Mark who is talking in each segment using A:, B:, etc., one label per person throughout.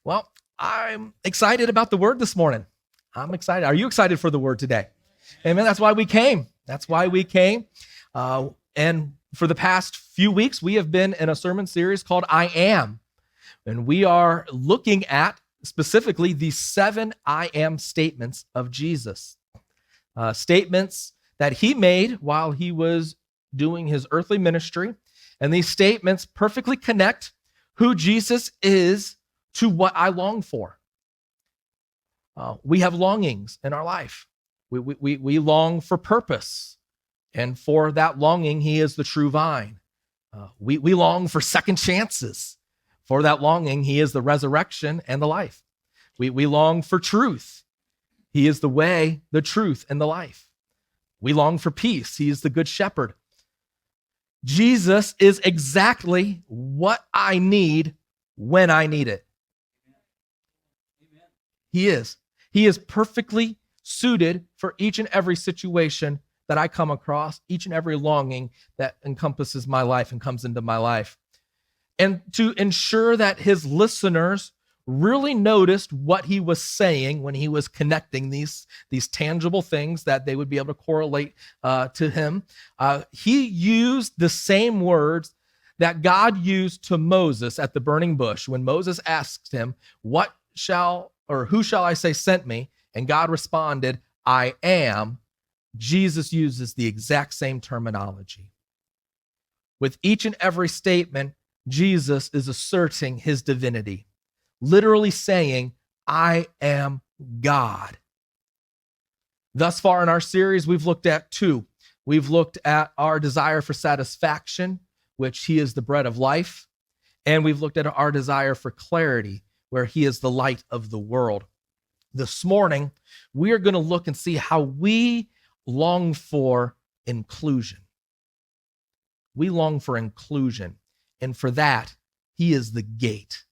A: Well, I'm excited about the word this morning. I'm excited. Are you excited for the word today? Amen. That's why we came. That's why we came. And for the past few weeks, we have been in a sermon series called I Am. And we are looking at specifically the 7 I Am statements of Jesus. Statements that he made while he was doing his earthly ministry. And these statements perfectly connect who Jesus is to what I long for. We have longings in our life. We long for purpose. And for that longing, he is the true vine. We long for second chances. For that longing, he is the resurrection and the life. We long for truth. He is the way, the truth, and the life. We long for peace. He is the good shepherd. Jesus is exactly what I need when I need it. He is. He is perfectly suited for each and every situation that I come across, each and every longing that encompasses my life and comes into my life. And to ensure that his listeners really noticed what he was saying when he was connecting these tangible things that they would be able to correlate to him, he used the same words that God used to Moses at the burning bush when Moses asked him, who shall I say sent me? And God responded, I am. Jesus uses the exact same terminology. With each and every statement, Jesus is asserting his divinity, literally saying, I am God. Thus far in our series, we've looked at 2. We've looked at our desire for satisfaction, which he is the bread of life. And we've looked at our desire for clarity, where he is the light of the world. This morning, we are going to look and see how we long for inclusion. We long for inclusion. And for that, he is the gate.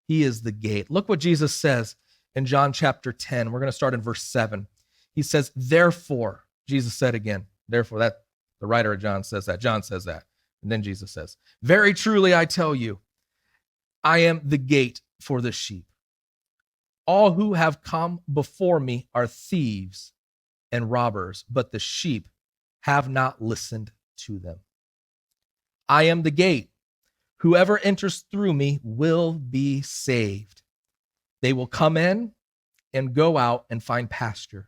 A: He is the gate. Look what Jesus says in John chapter 10. We're going to start in verse 7. He says, therefore, Jesus said again, therefore, that the writer of John says that. John says that. And then Jesus says, very truly, I tell you, I am the gate for the sheep. All who have come before me are thieves and robbers, but the sheep have not listened to them. I am the gate. Whoever enters through me will be saved. They will come in and go out and find pasture.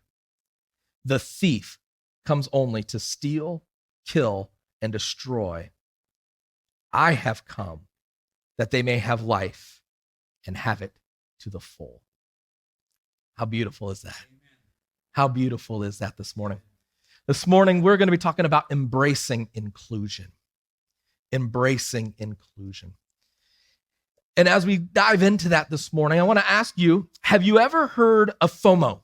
A: The thief comes only to steal, kill, and destroy. I have come that they may have life and have it to the full. How beautiful is that? How beautiful is that this morning? This morning, we're going to be talking about embracing inclusion. Embracing inclusion. And as we dive into that this morning, I want to ask you, have you ever heard of FOMO?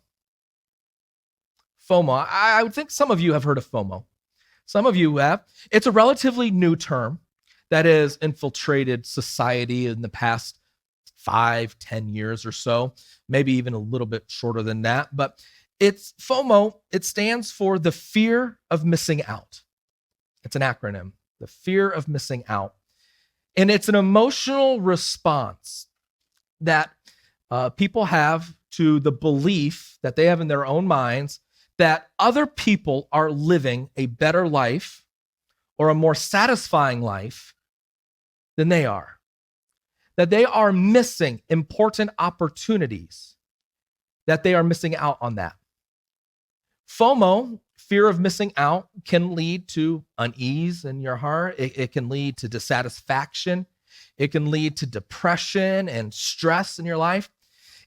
A: FOMO. I would think some of you have heard of FOMO. Some of you have. It's a relatively new term that has infiltrated society in the past 5-10 years or so, maybe even a little bit shorter than that. But it's FOMO. It stands for the fear of missing out. It's an acronym, the fear of missing out. And it's an emotional response that people have to the belief that they have in their own minds that other people are living a better life or a more satisfying life than they are. That they are missing important opportunities, that they are missing out on that. FOMO, fear of missing out, can lead to unease in your heart. It can lead to dissatisfaction. It can lead to depression and stress in your life.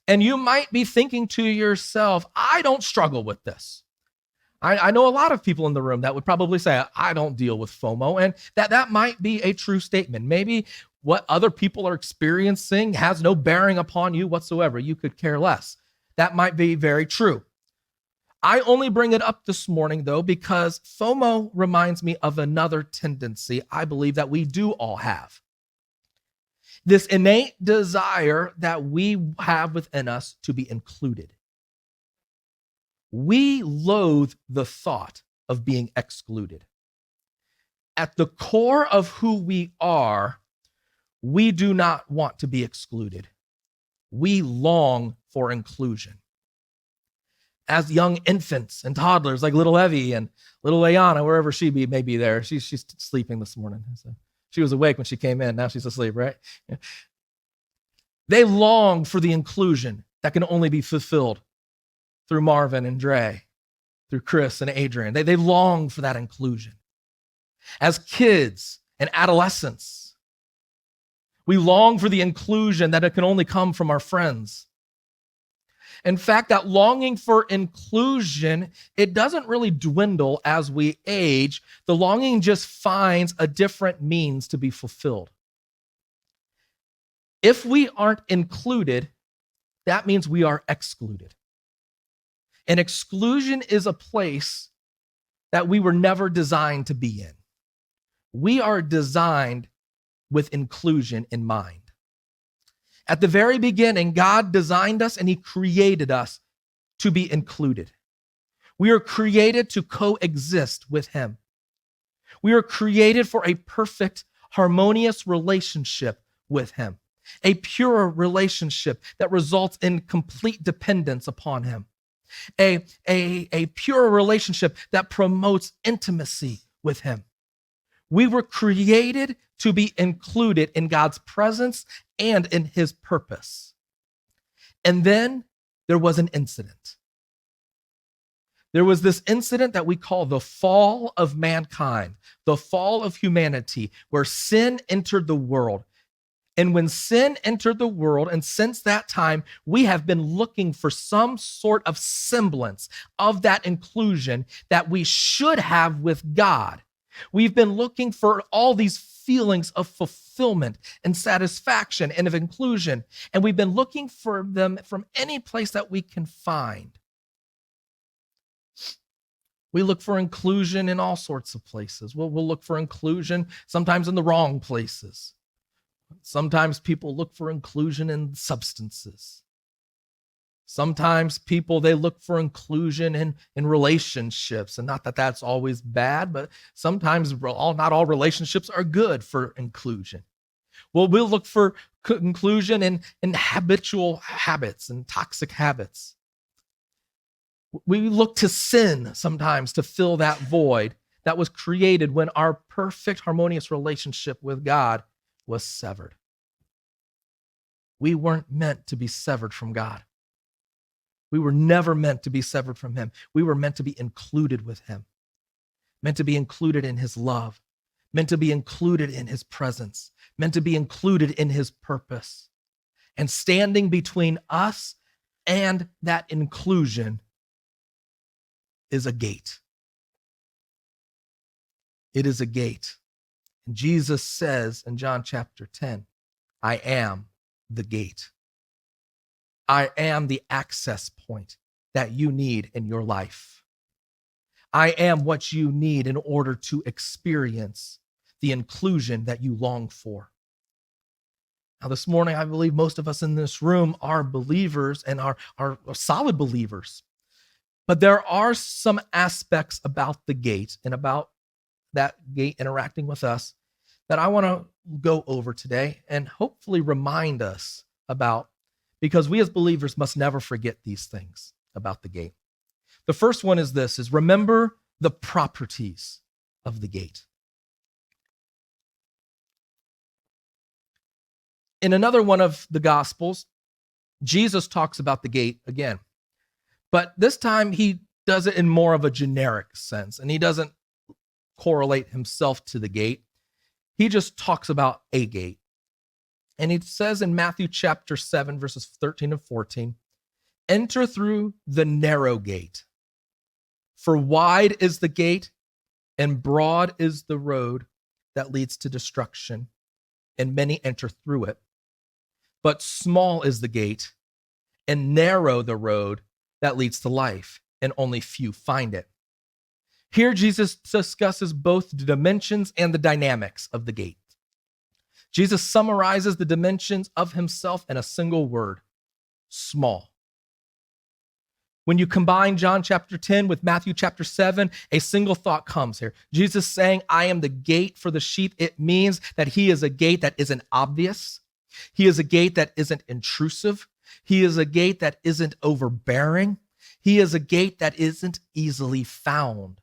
A: And you might be thinking to yourself, I don't struggle with this. I know a lot of people in the room that would probably say, I don't deal with FOMO. And that might be a true statement. Maybe what other people are experiencing has no bearing upon you whatsoever. You could care less. That might be very true. I only bring it up this morning, though, because FOMO reminds me of another tendency I believe that we do all have. This innate desire that we have within us to be included. We loathe the thought of being excluded. At the core of who we are, we do not want to be excluded. we long for inclusion. As young infants and toddlers like little Evie and little Ayana, wherever she may be there. She's sleeping this morning. So she was awake when she came in. Now she's asleep, right? Yeah. They long for the inclusion that can only be fulfilled through Marvin and Dre, through Chris and Adrian. They long for that inclusion. As kids and adolescents, we long for the inclusion that it can only come from our friends. In fact, that longing for inclusion, it doesn't really dwindle as we age. The longing just finds a different means to be fulfilled. If we aren't included, that means we are excluded. And exclusion is a place that we were never designed to be in. We are designed with inclusion in mind. At the very beginning, God designed us and he created us to be included. We are created to coexist with him. We are created for a perfect, harmonious relationship with him, a pure relationship that results in complete dependence upon him, a pure relationship that promotes intimacy with him. We were created to be included in God's presence and in his purpose. And then there was an incident. There was this incident that we call the fall of mankind, the fall of humanity, where sin entered the world. And when sin entered the world, and since that time, we have been looking for some sort of semblance of that inclusion that we should have with God. We've been looking for all these feelings of fulfillment and satisfaction and of inclusion, and we've been looking for them from any place that we can find. We look for inclusion in all sorts of places. We'll look for inclusion sometimes in the wrong places. Sometimes people look for inclusion in substances. Sometimes people, they look for inclusion in relationships, and not that that's always bad, but sometimes not all relationships are good for inclusion. Well, we'll look for inclusion in habitual habits and toxic habits. We look to sin sometimes to fill that void that was created when our perfect, harmonious relationship with God was severed. We weren't meant to be severed from God. We were never meant to be severed from him. We were meant to be included with him, meant to be included in his love, meant to be included in his presence, meant to be included in his purpose. And standing between us and that inclusion is a gate. It is a gate. And Jesus says in John chapter 10, I am the gate. I am the access point that you need in your life. I am what you need in order to experience the inclusion that you long for. Now, this morning, I believe most of us in this room are believers and are solid believers. But there are some aspects about the gate and about that gate interacting with us that I want to go over today and hopefully remind us about, because we as believers must never forget these things about the gate. The first one is this, is remember the properties of the gate. In another one of the Gospels, Jesus talks about the gate again, but this time he does it in more of a generic sense, and he doesn't correlate himself to the gate. He just talks about a gate. And he says in Matthew chapter 7, verses 13 and 14, enter through the narrow gate. For wide is the gate and broad is the road that leads to destruction, and many enter through it. But small is the gate and narrow the road that leads to life, and only few find it. Here, Jesus discusses both the dimensions and the dynamics of the gate. Jesus summarizes the dimensions of himself in a single word, small. When you combine John chapter 10 with Matthew chapter 7, a single thought comes here. Jesus saying, I am the gate for the sheep. It means that he is a gate that isn't obvious. He is a gate that isn't intrusive. He is a gate that isn't overbearing. He is a gate that isn't easily found.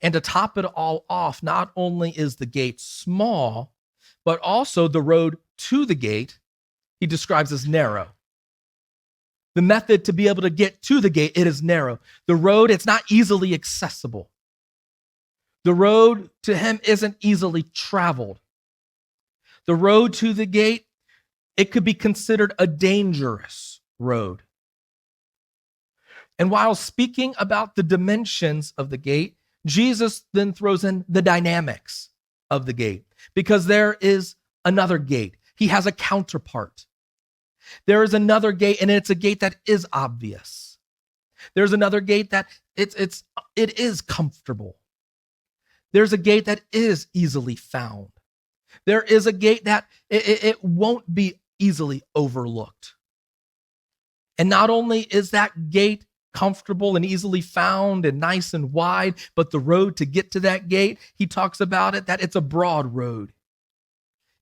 A: And to top it all off, not only is the gate small, but also the road to the gate, he describes as narrow. The method to be able to get to the gate, it is narrow. The road, it's not easily accessible. The road to him isn't easily traveled. The road to the gate, it could be considered a dangerous road. And while speaking about the dimensions of the gate, Jesus then throws in the dynamics of the gate, because there is another gate. He has a counterpart. There is another gate, and it's a gate that is obvious. There's another gate that it is comfortable. There's a gate that is easily found. There is a gate that it won't be easily overlooked. And not only is that gate comfortable and easily found and nice and wide, but the road to get to that gate, he talks about it, that it's a broad road.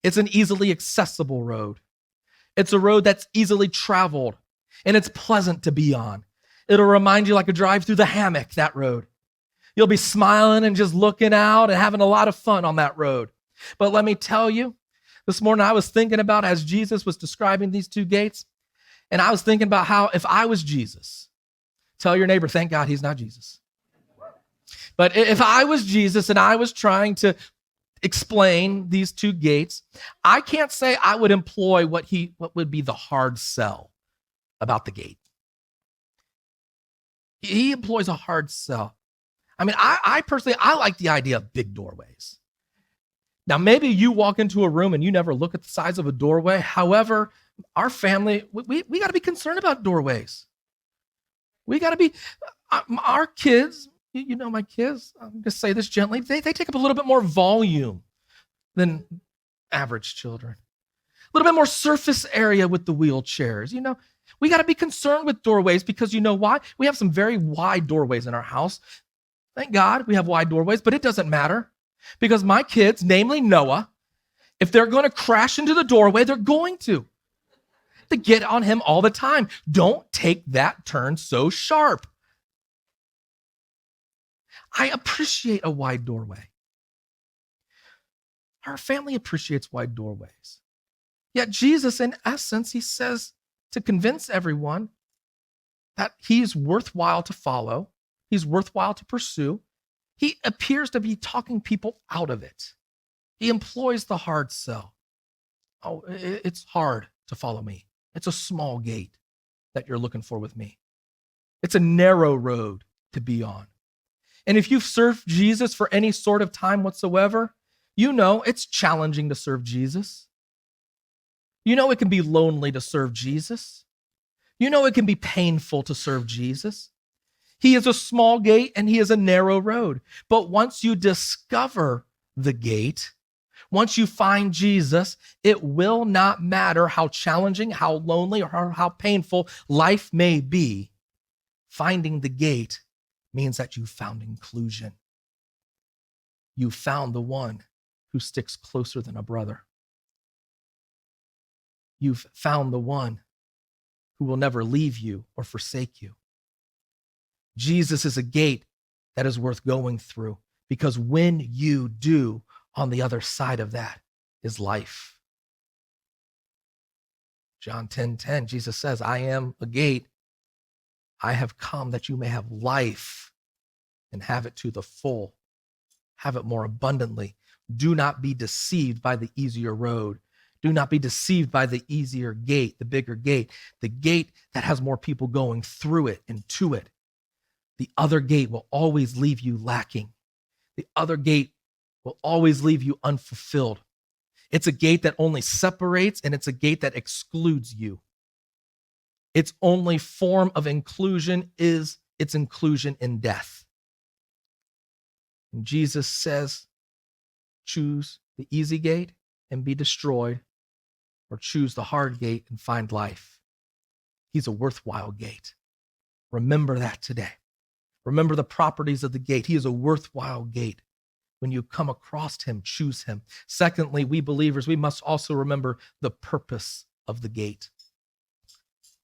A: It's an easily accessible road. It's a road that's easily traveled, and it's pleasant to be on. It'll remind you like a drive through the hammock, that road. You'll be smiling and just looking out and having a lot of fun on that road. But let me tell you, this morning I was thinking about, as Jesus was describing these two gates, and I was thinking about how if I was Jesus, tell your neighbor, thank God he's not Jesus. But if I was Jesus and I was trying to explain these two gates, I can't say I would employ what would be the hard sell about the gate. He employs a hard sell. I mean, I personally, I like the idea of big doorways. Now, maybe you walk into a room and you never look at the size of a doorway. However, our family, we got to be concerned about doorways. We got to be, our kids, you know my kids, I'm going to say this gently, they take up a little bit more volume than average children. A little bit more surface area with the wheelchairs. You know, we got to be concerned with doorways, because you know why? We have some very wide doorways in our house. Thank God we have wide doorways, but it doesn't matter, because my kids, namely Noah, if they're going to crash into the doorway, they're going to get on him all the time. Don't take that turn so sharp. I appreciate a wide doorway. Our family appreciates wide doorways. Yet Jesus, in essence, he says to convince everyone that he's worthwhile to follow, he's worthwhile to pursue. He appears to be talking people out of it. He employs the hard sell. Oh, it's hard to follow me. It's a small gate that you're looking for with me. It's a narrow road to be on. And if you've served Jesus for any sort of time whatsoever, you know it's challenging to serve Jesus. You know it can be lonely to serve Jesus. You know it can be painful to serve Jesus. He is a small gate and he is a narrow road. But once you discover the gate, once you find Jesus, it will not matter how challenging, how lonely, or how painful life may be. Finding the gate means that you found inclusion. You found the one who sticks closer than a brother. You've found the one who will never leave you or forsake you. Jesus is a gate that is worth going through, because when you do, on the other side of that is life. John 10:10, Jesus says, I am a gate. I have come that you may have life and have it to the full, have it more abundantly. Do not be deceived by the easier road. Do not be deceived by the easier gate, the bigger gate, the gate that has more people going through it and to it. The other gate will always leave you lacking. The other gate will always leave you unfulfilled. It's a gate that only separates, and it's a gate that excludes you. Its only form of inclusion is its inclusion in death. And Jesus says, choose the easy gate and be destroyed, or choose the hard gate and find life. He's a worthwhile gate. Remember that today. Remember the properties of the gate. He is a worthwhile gate. When you come across him, choose him. Secondly, we believers, we must also remember the purpose of the gate.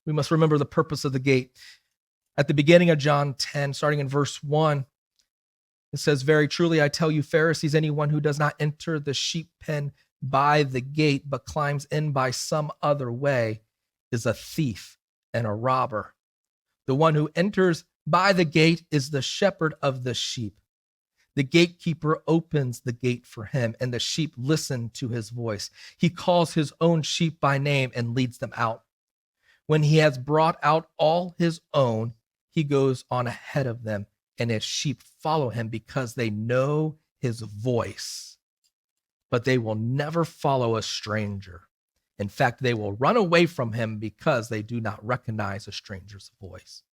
A: We must remember the purpose of the gate. At the beginning of John 10, starting in verse 1, it says, "Very truly I tell you, Pharisees, anyone who does not enter the sheep pen by the gate, but climbs in by some other way, is a thief and a robber. The one who enters by the gate is the shepherd of the sheep. The gatekeeper opens the gate for him, and the sheep listen to his voice. He calls his own sheep by name and leads them out. When he has brought out all his own, he goes on ahead of them, and his sheep follow him because they know his voice. But they will never follow a stranger. In fact, they will run away from him because they do not recognize a stranger's voice."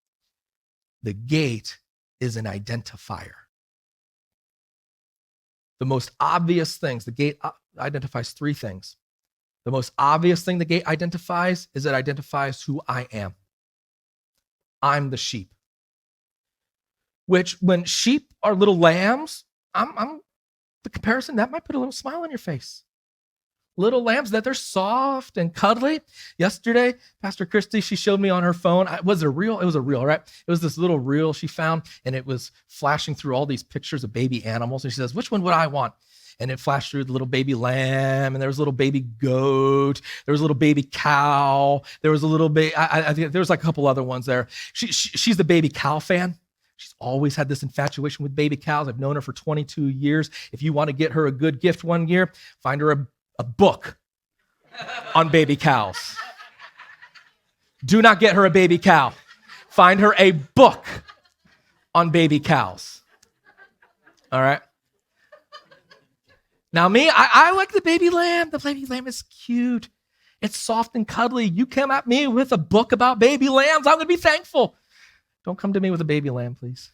A: The gate is an identifier. The most obvious things, the gate identifies three things. The most obvious thing the gate identifies is it identifies who I am. I'm the sheep. Which, when sheep are little lambs, I'm the comparison, that might put a little smile on your face. Little lambs, that they're soft and cuddly. Yesterday, Pastor Christy, she showed me on her phone. Was it a reel? It was a reel, right? It was this little reel she found, and it was flashing through all these pictures of baby animals. And she says, "Which one would I want?" And it flashed through the little baby lamb, and there was a little baby goat. There was a little baby cow. There was a little baby, I think there was like a couple other ones there. She's the baby cow fan. She's always had this infatuation with baby cows. I've known her for 22 years. If you want to get her a good gift one year, find her a book on baby cows. Do not get her a baby cow. Find her a book on baby cows. All right? Now me, I like the baby lamb. The baby lamb is cute. It's soft and cuddly. You come at me with a book about baby lambs, I'm going to be thankful. Don't come to me with a baby lamb, please.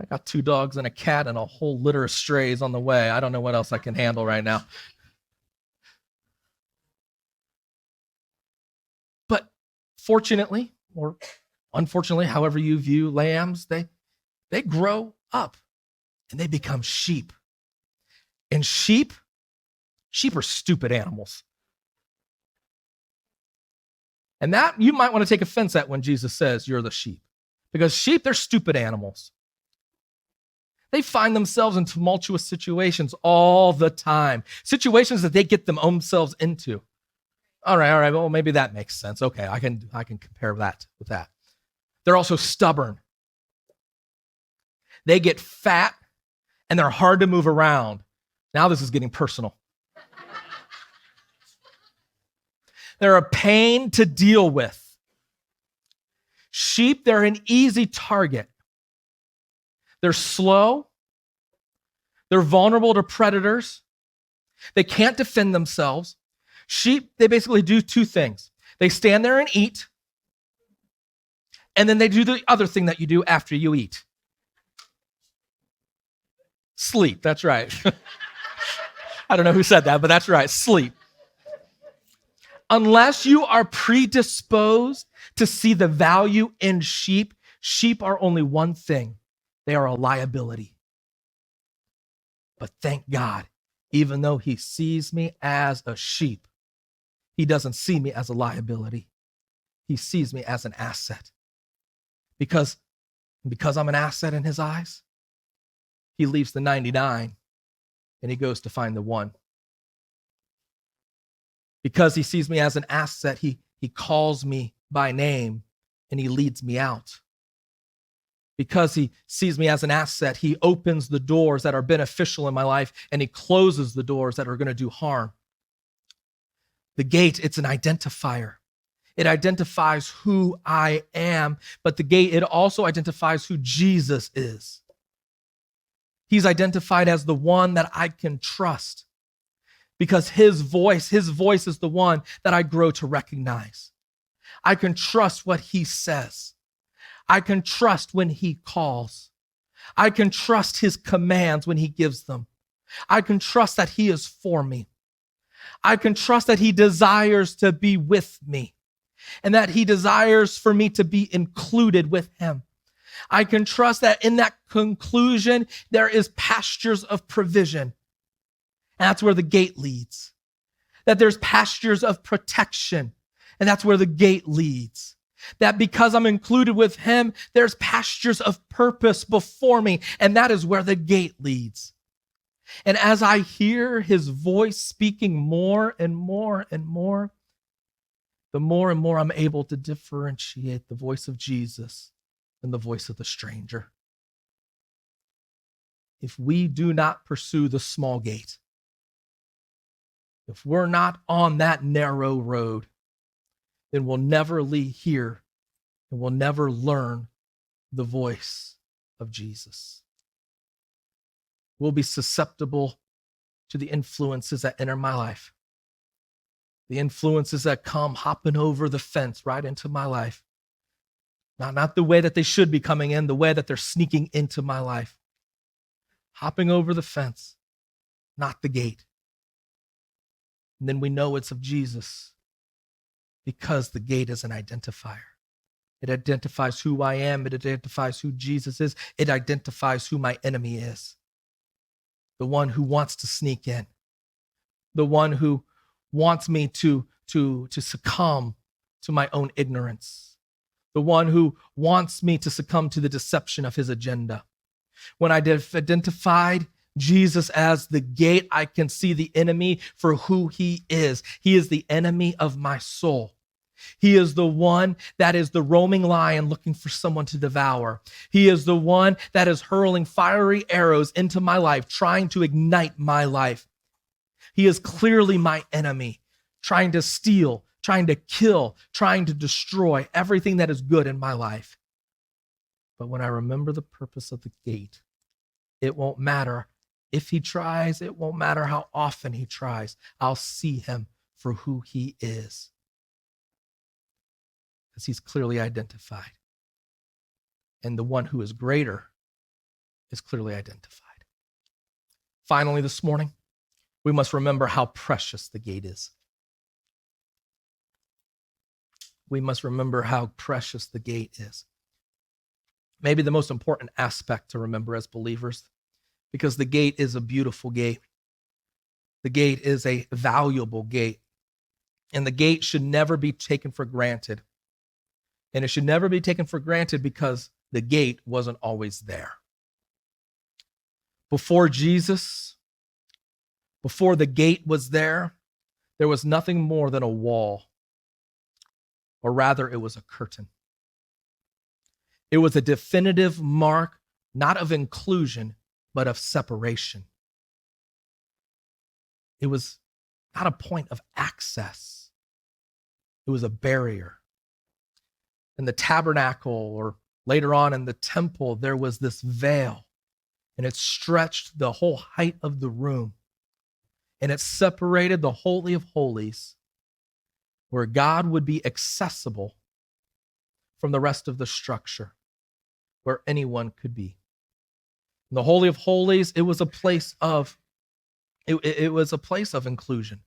A: I got 2 dogs and a cat and a whole litter of strays on the way. I don't know what else I can handle right now. But fortunately, or unfortunately, however you view lambs, they grow up and they become sheep. And sheep are stupid animals. And that you might want to take offense at when Jesus says you're the sheep. Because sheep, they're stupid animals. They find themselves in tumultuous situations all the time. Situations that they get themselves into. All right, well, maybe that makes sense. Okay, I can compare that with that. They're also stubborn. They get fat and they're hard to move around. Now this is getting personal. They're a pain to deal with. Sheep, they're an easy target. They're slow. They're vulnerable to predators. They can't defend themselves. Sheep, they basically do 2 things. They stand there and eat, and then they do the other thing that you do after you eat. Sleep, that's right. I don't know who said that, but that's right, sleep. Unless you are predisposed to see the value in sheep, sheep are only one thing. They are a liability. But thank God, even though he sees me as a sheep, he doesn't see me as a liability. He sees me as an asset. Because I'm an asset in his eyes, he leaves the 99 and he goes to find the 1. Because he sees me as an asset, he calls me by name and he leads me out. Because he sees me as an asset, he opens the doors that are beneficial in my life and he closes the doors that are going to do harm. The gate, it's an identifier. It identifies who I am, but the gate, it also identifies who Jesus is. He's identified as the one that I can trust because his voice is the one that I grow to recognize. I can trust what he says. I can trust when he calls. I can trust his commands when he gives them. I can trust that he is for me. I can trust that he desires to be with me and that he desires for me to be included with him. I can trust that in that conclusion, there is pastures of provision. And that's where the gate leads. That there's pastures of protection. And that's where the gate leads. That because I'm included with him, there's pastures of purpose before me. And that is where the gate leads. And as I hear his voice speaking more and more and more, the more and more I'm able to differentiate the voice of Jesus and the voice of the stranger. If we do not pursue the small gate, if we're not on that narrow road, then we'll never hear and we'll never learn the voice of Jesus. We'll be susceptible to the influences that enter my life, the influences that come hopping over the fence right into my life. Not the way that they should be coming in, the way that they're sneaking into my life. Hopping over the fence, not the gate. And then we know it's of Jesus because the gate is an identifier. It identifies who I am. It identifies who Jesus is. It identifies who my enemy is. The one who wants to sneak in. The one who wants me to succumb to my own ignorance. The one who wants me to succumb to the deception of his agenda. When I identified Jesus as the gate, I can see the enemy for who he is. He is the enemy of my soul. He is the one that is the roaming lion looking for someone to devour. He is the one that is hurling fiery arrows into my life, trying to ignite my life. He is clearly my enemy, trying to steal, trying to kill, trying to destroy everything that is good in my life. But when I remember the purpose of the gate, it won't matter if he tries. It won't matter how often he tries. I'll see him for who he is, because he's clearly identified. And the one who is greater is clearly identified. Finally, this morning, we must remember how precious the gate is. We must remember how precious the gate is. Maybe the most important aspect to remember as believers, because the gate is a beautiful gate. The gate is a valuable gate. And the gate should never be taken for granted. And it should never be taken for granted because the gate wasn't always there. Before Jesus, before the gate was there was nothing more than a wall, or rather, it was a curtain. It was a definitive mark, not of inclusion, but of separation. It was not a point of access. It was a barrier. In the tabernacle, or later on in the temple, there was this veil, and it stretched the whole height of the room, and it separated the Holy of Holies, where God would be accessible, from the rest of the structure, where anyone could be. In the Holy of Holies, it was a place of inclusion.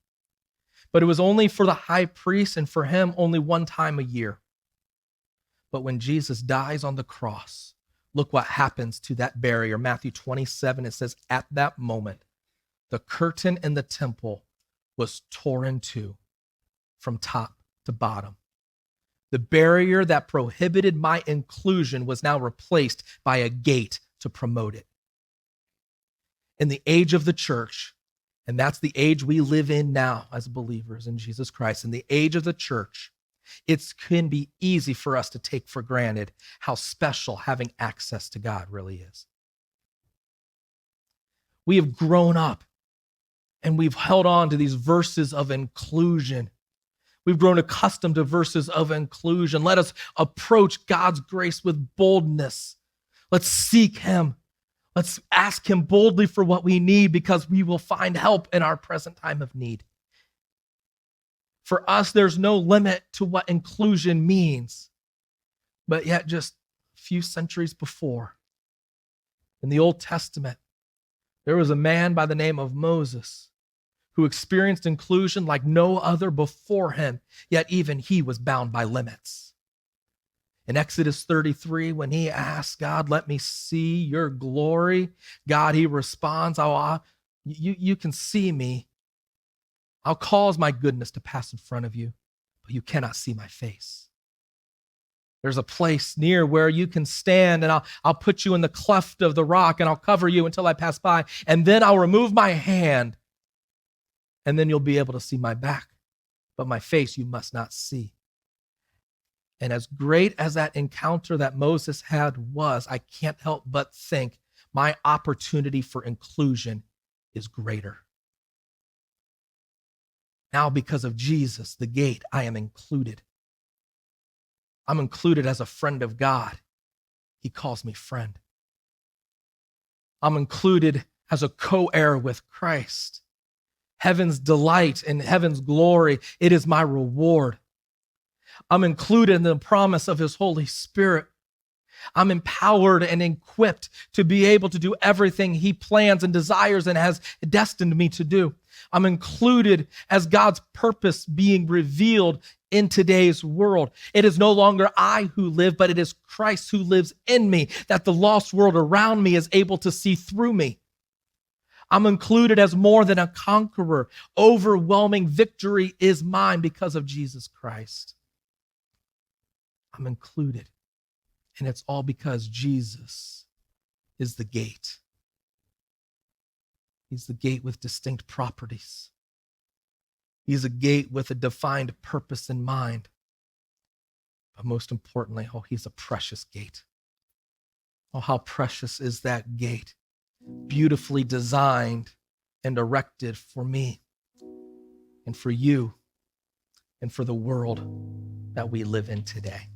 A: But it was only for the high priest, and for him only one time a year. But when Jesus dies on the cross, look what happens to that barrier. Matthew 27, it says, at that moment, the curtain in the temple was torn in two from top to bottom. The barrier that prohibited my inclusion was now replaced by a gate to promote it. In the age of the church, and that's the age we live in now as believers in Jesus Christ, in the age of the church, it can be easy for us to take for granted how special having access to God really is. We have grown up and we've held on to these verses of inclusion. We've grown accustomed to verses of inclusion. Let us approach God's grace with boldness. Let's seek him. Let's ask him boldly for what we need, because we will find help in our present time of need. For us, there's no limit to what inclusion means. But yet, just a few centuries before, in the Old Testament, there was a man by the name of Moses who experienced inclusion like no other before him, yet even he was bound by limits. In Exodus 33, when he asks God, let me see your glory, God, he responds, you can see me. I'll cause my goodness to pass in front of you, but you cannot see my face. There's a place near where you can stand, and I'll put you in the cleft of the rock, and I'll cover you until I pass by, and then I'll remove my hand, and then you'll be able to see my back, but my face you must not see. And as great as that encounter that Moses had was, I can't help but think my opportunity for inclusion is greater. Now, because of Jesus, the gate, I am included. I'm included as a friend of God. He calls me friend. I'm included as a co-heir with Christ. Heaven's delight and heaven's glory, it is my reward. I'm included in the promise of his Holy Spirit. I'm empowered and equipped to be able to do everything he plans and desires and has destined me to do. I'm included as God's purpose being revealed in today's world. It is no longer I who live, but it is Christ who lives in me, that the lost world around me is able to see through me. I'm included as more than a conqueror. Overwhelming victory is mine because of Jesus Christ. I'm included. And it's all because Jesus is the gate. He's the gate with distinct properties. He's a gate with a defined purpose in mind. But most importantly, he's a precious gate. Oh, how precious is that gate, beautifully designed and erected for me and for you and for the world that we live in today.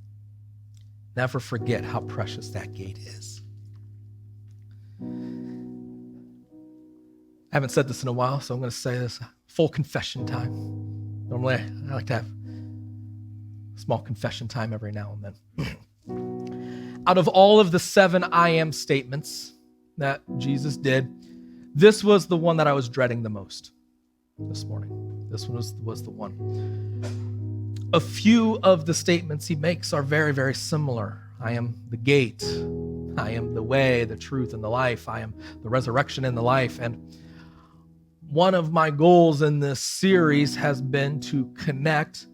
A: Never forget how precious that gate is. I haven't said this in a while, so I'm going to say this. Full confession time. Normally, I like to have small confession time every now and then. Out of all of the 7 I am statements that Jesus did, this was the one that I was dreading the most this morning. This one was the one. A few of the statements he makes are very, very similar. I am the gate. I am the way, the truth, and the life. I am the resurrection and the life. And one of my goals in this series has been to connect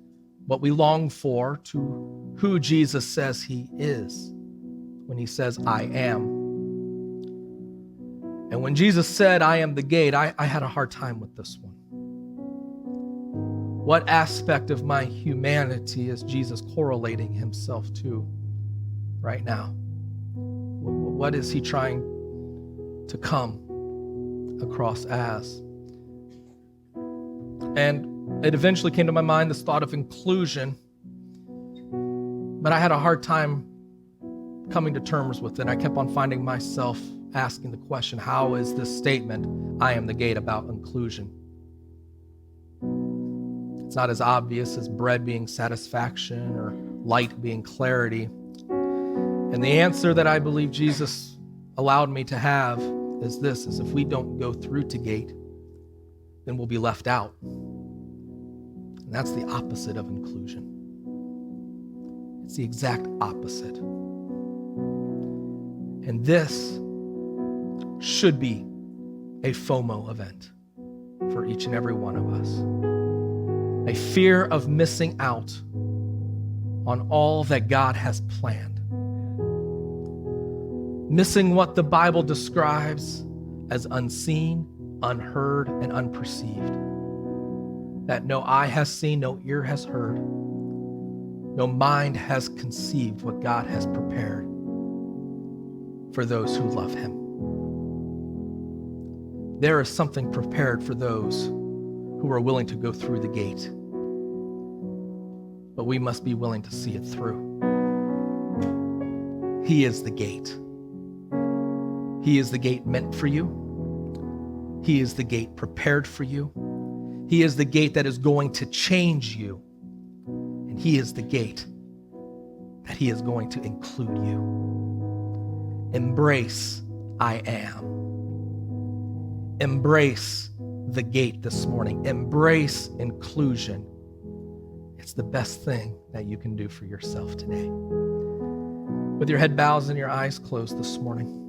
A: what we long for to who Jesus says he is when he says, I am. And when Jesus said, I am the gate, I had a hard time with this one. What aspect of my humanity is Jesus correlating himself to right now? What is he trying to come across as? And it eventually came to my mind, this thought of inclusion, but I had a hard time coming to terms with it. I kept on finding myself asking the question, how is this statement, I am the gate, about inclusion? It's not as obvious as bread being satisfaction or light being clarity. And the answer that I believe Jesus allowed me to have is this, is if we don't go through to gate, then we'll be left out. And that's the opposite of inclusion. It's the exact opposite. And this should be a FOMO event for each and every one of us. A fear of missing out on all that God has planned. Missing what the Bible describes as unseen, unheard, and unperceived. That no eye has seen, no ear has heard, no mind has conceived what God has prepared for those who love him. There is something prepared for those who are willing to go through the gate. But we must be willing to see it through. He is the gate. He is the gate meant for you. He is the gate prepared for you. He is the gate that is going to change you. And he is the gate that he is going to include you. Embrace I am. Embrace the gate this morning. Embrace inclusion. It's the best thing that you can do for yourself today. With your head bowed and your eyes closed this morning,